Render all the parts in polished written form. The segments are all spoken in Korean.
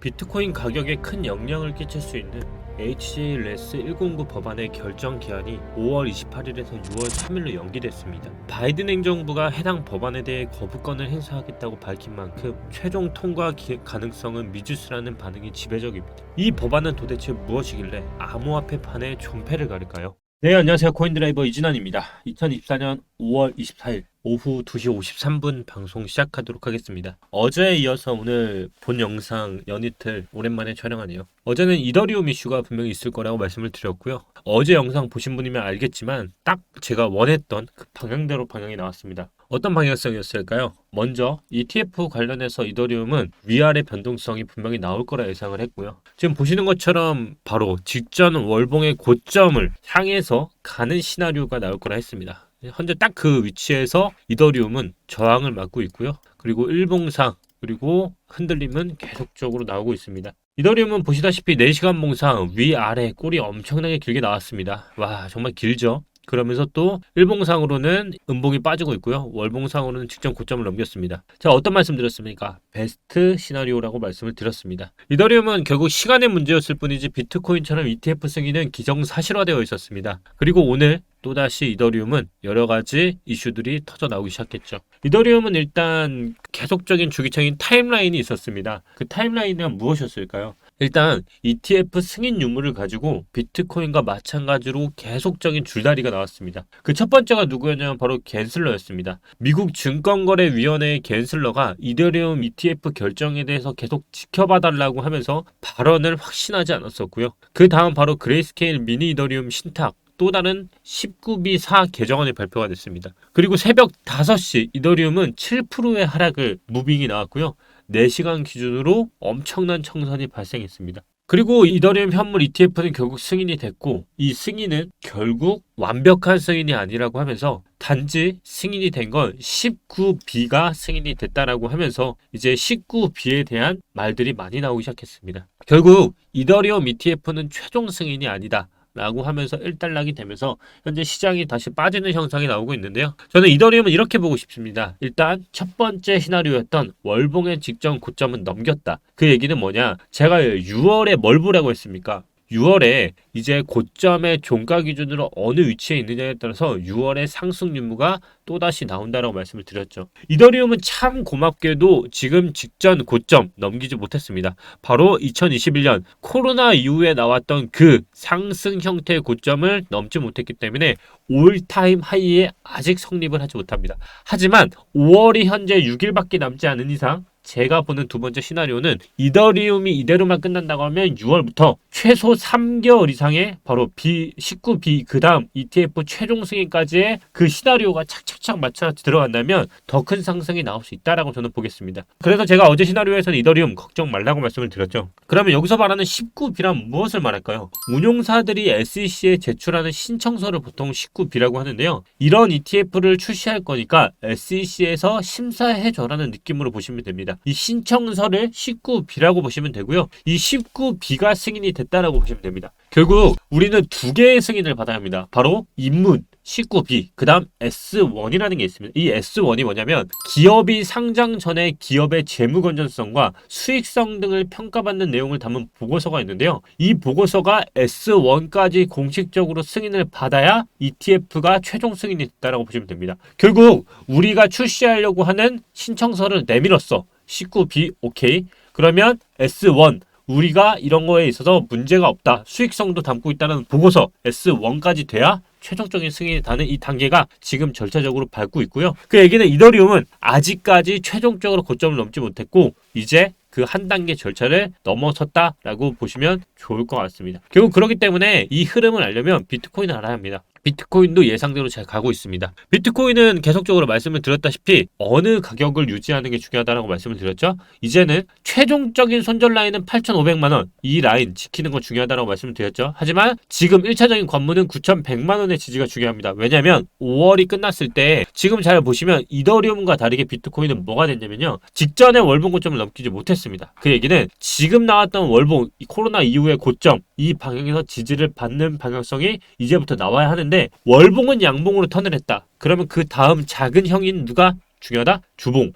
비트코인 가격에 큰 영향을 끼칠 수 있는 HJ-109 법안의 결정 기한이 5월 28일에서 6월 3일로 연기됐습니다. 바이든 행정부가 해당 법안에 대해 거부권을 행사하겠다고 밝힌 만큼 최종 통과 가능성은 미지수라는 반응이 지배적입니다. 이 법안은 도대체 무엇이길래 암호화폐판에 존폐를 가릴까요? 네, 안녕하세요. 코인드라이버 이진환입니다. 2024년 5월 24일 오후 2시 53분 방송 시작하도록 하겠습니다. 어제에 이어서 오늘 본 영상 연이틀 오랜만에 촬영하네요. 어제는 이더리움 이슈가 분명히 있을 거라고 말씀을 드렸고요. 어제 영상 보신 분이면 알겠지만 딱 제가 원했던 그 방향대로 방향이 나왔습니다. 어떤 방향성이었을까요? 먼저 ETF 관련해서 이더리움은 위아래 변동성이 분명히 나올 거라 예상을 했고요. 지금 보시는 것처럼 바로 직전 월봉의 고점을 향해서 가는 시나리오가 나올 거라 했습니다. 현재 딱 그 위치에서 이더리움은 저항을 맞고 있고요. 그리고 일봉상 그리고 흔들림은 계속적으로 나오고 있습니다. 이더리움은 보시다시피 4시간 봉상 위아래 꼴이 엄청나게 길게 나왔습니다. 와, 정말 길죠? 그러면서 또 일봉상으로는 음봉이 빠지고 있고요. 월봉상으로는 직전 고점을 넘겼습니다. 자, 어떤 말씀 드렸습니까? 베스트 시나리오라고 말씀을 드렸습니다. 이더리움은 결국 시간의 문제였을 뿐이지 비트코인처럼 ETF 승인은 기정사실화되어 있었습니다. 그리고 오늘 또다시 이더리움은 여러 가지 이슈들이 터져 나오기 시작했죠. 이더리움은 일단 계속적인 주기적인 타임라인이 있었습니다. 그 타임라인은 무엇이었을까요? 일단 ETF 승인 유무를 가지고 비트코인과 마찬가지로 계속적인 줄다리가 나왔습니다. 그 첫 번째가 누구였냐면 바로 갠슬러였습니다. 미국 증권거래위원회의 갠슬러가 이더리움 ETF 결정에 대해서 계속 지켜봐달라고 하면서 발언을 확신하지 않았었고요. 그 다음 바로 그레이스케일 미니 이더리움 신탁 또 다른 19B4 개정안이 발표가 됐습니다. 그리고 새벽 5시 이더리움은 7%의 하락을 무빙이 나왔고요. 4시간 기준으로 엄청난 청산이 발생했습니다. 그리고 이더리움 현물 ETF는 결국 승인이 됐고 이 승인은 결국 완벽한 승인이 아니라고 하면서 단지 승인이 된 건 19B가 승인이 됐다라고 하면서 이제 19B에 대한 말들이 많이 나오기 시작했습니다. 결국 이더리움 ETF는 최종 승인이 아니다 라고 하면서 일단락이 되면서 현재 시장이 다시 빠지는 형상이 나오고 있는데요. 저는 이더리움은 이렇게 보고 싶습니다. 일단 첫 번째 시나리오였던 월봉의 직전 고점은 넘겼다. 그 얘기는 뭐냐? 제가 6월에 뭘 보라고 했습니까? 6월에 이제 고점의 종가 기준으로 어느 위치에 있느냐에 따라서 6월의 상승 유무가 또다시 나온다라고 말씀을 드렸죠. 이더리움은 참 고맙게도 지금 직전 고점 넘기지 못했습니다. 바로 2021년 코로나 이후에 나왔던 그 상승 형태의 고점을 넘지 못했기 때문에 올타임 하이에 아직 성립을 하지 못합니다. 하지만 5월이 현재 6일밖에 남지 않은 이상 제가 보는 두 번째 시나리오는 이더리움이 이대로만 끝난다고 하면 6월부터 최소 3개월 이상의 바로 19B 그 다음 ETF 최종 승인까지의 그 시나리오가 착착착 맞춰 들어간다면 더 큰 상승이 나올 수 있다라고 저는 보겠습니다. 그래서 제가 어제 시나리오에서는 이더리움 걱정 말라고 말씀을 드렸죠. 그러면 여기서 말하는 19B란 무엇을 말할까요? 운용사들이 SEC에 제출하는 신청서를 보통 19B라고 하는데요. 이런 ETF를 출시할 거니까 SEC에서 심사해줘라는 느낌으로 보시면 됩니다. 이 신청서를 19B라고 보시면 되고요. 이 19B가 승인이 됐다라고 보시면 됩니다. 결국 우리는 두 개의 승인을 받아야 합니다. 바로 입문 19B, 그 다음 S1이라는 게 있습니다. 이 S1이 뭐냐면 기업이 상장 전에 기업의 재무 건전성과 수익성 등을 평가받는 내용을 담은 보고서가 있는데요. 이 보고서가 S1까지 공식적으로 승인을 받아야 ETF가 최종 승인이 됐다라고 보시면 됩니다. 결국 우리가 출시하려고 하는 신청서를 내밀었어. 19B 오케이. 그러면 S1 우리가 이런 거에 있어서 문제가 없다. 수익성도 담고 있다는 보고서 S1까지 돼야 최종적인 승인이 다는 이 단계가 지금 절차적으로 밟고 있고요. 그 얘기는 이더리움은 아직까지 최종적으로 고점을 넘지 못했고 이제 그 한 단계 절차를 넘어섰다라고 보시면 좋을 것 같습니다. 결국 그렇기 때문에 이 흐름을 알려면 비트코인을 알아야 합니다. 비트코인도 예상대로 잘 가고 있습니다. 비트코인은 계속적으로 말씀을 드렸다시피 어느 가격을 유지하는 게 중요하다고 말씀을 드렸죠. 이제는 최종적인 손절 라인은 8,500만 원. 이 라인 지키는 건 중요하다고 말씀을 드렸죠. 하지만 지금 1차적인 관문은 9,100만 원의 지지가 중요합니다. 왜냐하면 5월이 끝났을 때 지금 잘 보시면 이더리움과 다르게 비트코인은 뭐가 됐냐면요. 직전에 월봉 고점을 넘기지 못했습니다. 그 얘기는 지금 나왔던 월봉 코로나 이후의 고점 이 방향에서 지지를 받는 방향성이 이제부터 나와야 하는데 월봉은 양봉으로 턴을 했다. 그러면 그 다음 작은 형인 누가? 중요하다?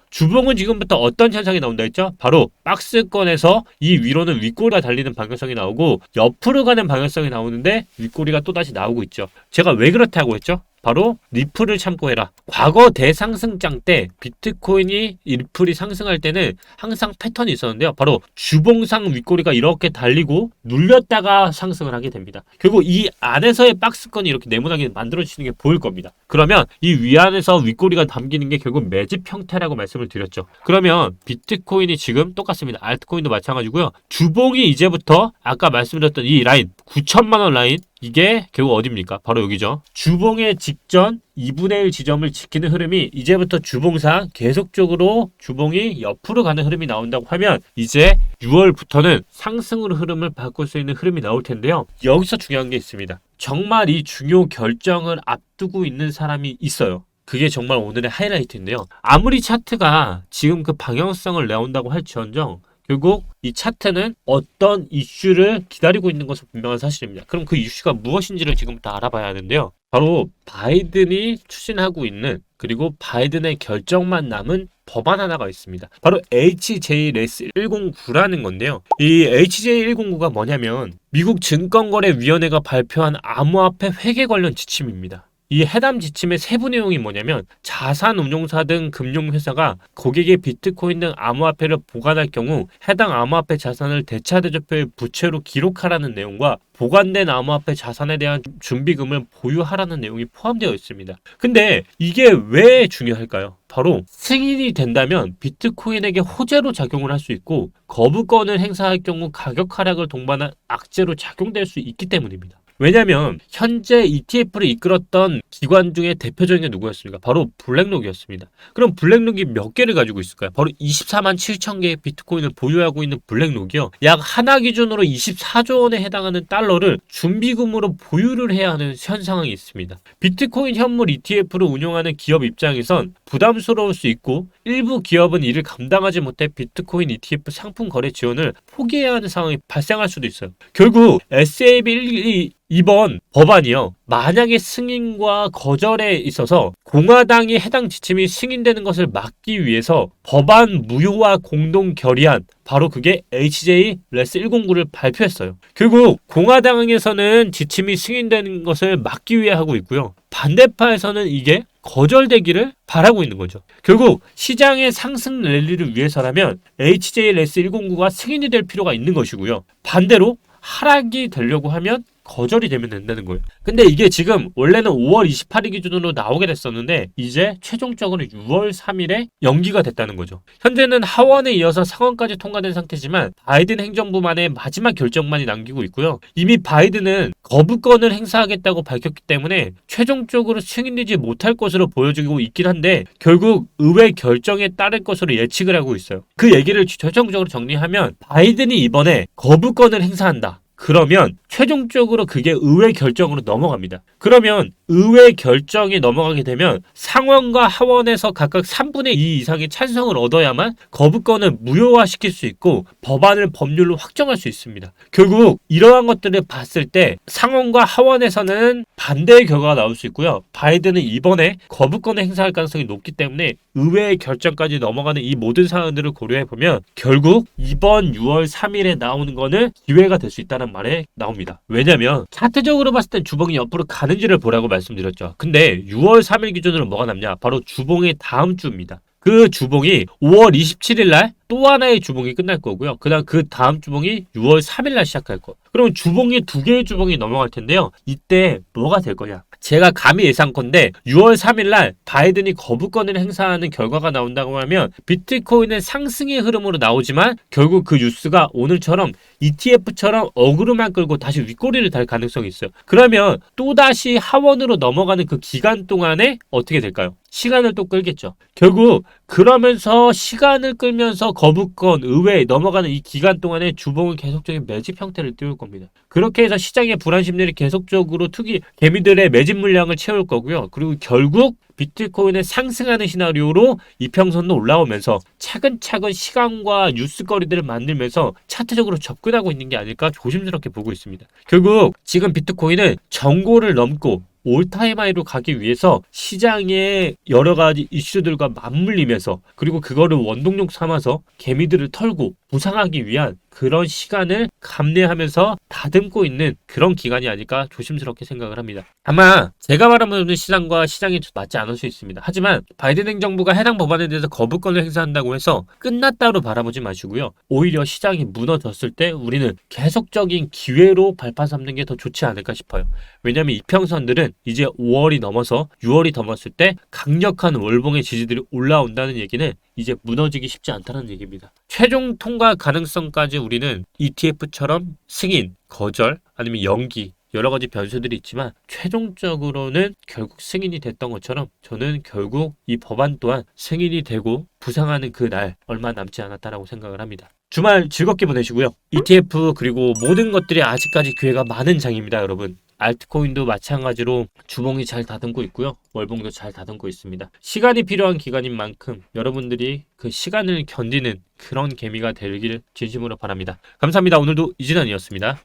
주봉은 지금부터 어떤 현상이 나온다 했죠? 바로 박스권에서 이 위로는 윗꼬리가 달리는 방향성이 나오고 옆으로 가는 방향성이 나오는데 윗꼬리가 또다시 나오고 있죠. 제가 왜 그렇다고 했죠? 바로 리플을 참고해라. 과거 대상승장 때 비트코인이 리플이 상승할 때는 항상 패턴이 있었는데요. 바로 주봉상 윗꼬리가 이렇게 달리고 눌렸다가 상승을 하게 됩니다. 결국 이 안에서의 박스권이 이렇게 네모나게 만들어지는 게 보일 겁니다. 그러면 이 위안에서 윗꼬리가 담기는 게 결국 매집 형태라고 말씀을 드렸죠. 그러면 비트코인이 지금 똑같습니다. 알트코인도 마찬가지고요. 주봉이 이제부터 아까 말씀드렸던 이 라인 9천만 원 라인 이게 결국 어디입니까? 바로 여기죠. 주봉의 직전 2분의 1 지점을 지키는 흐름이 이제부터 주봉상 계속적으로 주봉이 옆으로 가는 흐름이 나온다고 하면 이제 6월부터는 상승으로 흐름을 바꿀 수 있는 흐름이 나올 텐데요. 여기서 중요한 게 있습니다. 정말 이 중요 결정을 앞두고 있는 사람이 있어요. 그게 정말 오늘의 하이라이트인데요. 아무리 차트가 지금 그 방향성을 내온다고 할지언정 결국 이 차트는 어떤 이슈를 기다리고 있는 것은 분명한 사실입니다. 그럼 그 이슈가 무엇인지를 지금부터 알아봐야 하는데요. 바로 바이든이 추진하고 있는 그리고 바이든의 결정만 남은 법안 하나가 있습니다. 바로 HJRES109라는 건데요. 이 HJ109가 뭐냐면 미국 증권거래위원회가 발표한 암호화폐 회계 관련 지침입니다. 이 해당 지침의 세부 내용이 뭐냐면 자산운용사 등 금융회사가 고객의 비트코인 등 암호화폐를 보관할 경우 해당 암호화폐 자산을 대차대조표의 부채로 기록하라는 내용과 보관된 암호화폐 자산에 대한 준비금을 보유하라는 내용이 포함되어 있습니다. 근데 이게 왜 중요할까요? 바로 승인이 된다면 비트코인에게 호재로 작용을 할 수 있고 거부권을 행사할 경우 가격 하락을 동반한 악재로 작용될 수 있기 때문입니다. 왜냐하면 현재 ETF를 이끌었던 기관 중에 대표적인 게 누구였습니까? 바로 블랙록이었습니다. 그럼 블랙록이 몇 개를 가지고 있을까요? 바로 24만 7천 개의 비트코인을 보유하고 있는 블랙록이요. 약 하나 기준으로 24조 원에 해당하는 달러를 준비금으로 보유를 해야 하는 현상이 있습니다. 비트코인 현물 ETF를 운용하는 기업 입장에선 부담스러울 수 있고 일부 기업은 이를 감당하지 못해 비트코인 ETF 상품 거래 지원을 포기해야 하는 상황이 발생할 수도 있어요. 결국 SAB 2번 법안이요. 만약에 승인과 거절에 있어서 공화당이 해당 지침이 승인되는 것을 막기 위해서 법안 무효와 공동 결의안 바로 그게 HJRES109를 발표했어요. 결국 공화당에서는 지침이 승인되는 것을 막기 위해 하고 있고요. 반대파에서는 이게 거절되기를 바라고 있는 거죠. 결국 시장의 상승 랠리를 위해서라면 HJRES109가 승인이 될 필요가 있는 것이고요. 반대로 하락이 되려고 하면 거절이 되면 된다는 거예요. 근데 이게 지금 원래는 5월 28일 기준으로 나오게 됐었는데 이제 최종적으로 6월 3일에 연기가 됐다는 거죠. 현재는 하원에 이어서 상원까지 통과된 상태지만 바이든 행정부만의 마지막 결정만이 남기고 있고요. 이미 바이든은 거부권을 행사하겠다고 밝혔기 때문에 최종적으로 승인되지 못할 것으로 보여지고 있긴 한데 결국 의회 결정에 따를 것으로 예측을 하고 있어요. 그 얘기를 최종적으로 정리하면 바이든이 이번에 거부권을 행사한다. 그러면 최종적으로 그게 의회 결정으로 넘어갑니다. 그러면 의회 결정이 넘어가게 되면 상원과 하원에서 각각 3분의 2 이상의 찬성을 얻어야만 거부권을 무효화시킬 수 있고 법안을 법률로 확정할 수 있습니다. 결국 이러한 것들을 봤을 때 상원과 하원에서는 반대의 결과가 나올 수 있고요. 바이든은 이번에 거부권을 행사할 가능성이 높기 때문에 의회의 결정까지 넘어가는 이 모든 사안들을 고려해보면 결국 이번 6월 3일에 나오는 거는 기회가 될 수 있다는 말에 나옵니다. 왜냐면 차트적으로 봤을 때 주봉이 옆으로 가는지를 보라고 말씀드렸죠. 근데 6월 3일 기준으로 뭐가 남냐? 바로 주봉의 다음 주입니다. 그 주봉이 5월 27일 날 또 하나의 주봉이 끝날 거고요. 그다음 그 다음 주봉이 6월 3일 날 시작할 거. 그러면 주봉이 두 개의 주봉이 넘어갈 텐데요. 이때 뭐가 될 거냐? 제가 감히 예상컨대 6월 3일 날 바이든이 거부권을 행사하는 결과가 나온다고 하면 비트코인은 상승의 흐름으로 나오지만 결국 그 뉴스가 오늘처럼 ETF처럼 어그로만 끌고 다시 윗꼬리를 달 가능성이 있어요. 그러면 또다시 하원으로 넘어가는 그 기간 동안에 어떻게 될까요? 시간을 또 끌겠죠. 결국 그러면서 시간을 끌면서 거부권, 의회에 넘어가는 이 기간 동안에 주봉은 계속적인 매집 형태를 띄울 겁니다. 그렇게 해서 시장의 불안 심리를 계속적으로 개미들의 매집 물량을 채울 거고요. 그리고 결국 비트코인의 상승하는 시나리오로 이평선도 올라오면서 차근차근 시간과 뉴스거리들을 만들면서 차트적으로 접근하고 있는 게 아닐까 조심스럽게 보고 있습니다. 결국 지금 비트코인은 정고를 넘고 올타임 하이로 가기 위해서 시장의 여러 가지 이슈들과 맞물리면서 그리고 그거를 원동력 삼아서 개미들을 털고 부상하기 위한 그런 시간을 감내하면서 다듬고 있는 그런 기간이 아닐까 조심스럽게 생각을 합니다. 아마 제가 바라보는 시장과 시장이 맞지 않을 수 있습니다. 하지만 바이든 행정부가 해당 법안에 대해서 거부권을 행사한다고 해서 끝났다로 바라보지 마시고요. 오히려 시장이 무너졌을 때 우리는 계속적인 기회로 발판 삼는 게 더 좋지 않을까 싶어요. 왜냐하면 이평선들은 이제 5월이 넘어서 6월이 넘었을 때 강력한 월봉의 지지들이 올라온다는 얘기는 이제 무너지기 쉽지 않다는 얘기입니다. 최종 통과 가능성까지 우리는 ETF처럼 승인, 거절, 아니면 연기 여러 가지 변수들이 있지만 최종적으로는 결국 승인이 됐던 것처럼 저는 결국 이 법안 또한 승인이 되고 부상하는 그 날 얼마 남지 않았다라고 생각을 합니다. 주말 즐겁게 보내시고요. ETF 그리고 모든 것들이 아직까지 기회가 많은 장입니다, 여러분. 알트코인도 마찬가지로 주봉이 잘 다듬고 있고요. 월봉도 잘 다듬고 있습니다. 시간이 필요한 기간인 만큼 여러분들이 그 시간을 견디는 그런 개미가 되길 진심으로 바랍니다. 감사합니다. 오늘도 이진환이었습니다.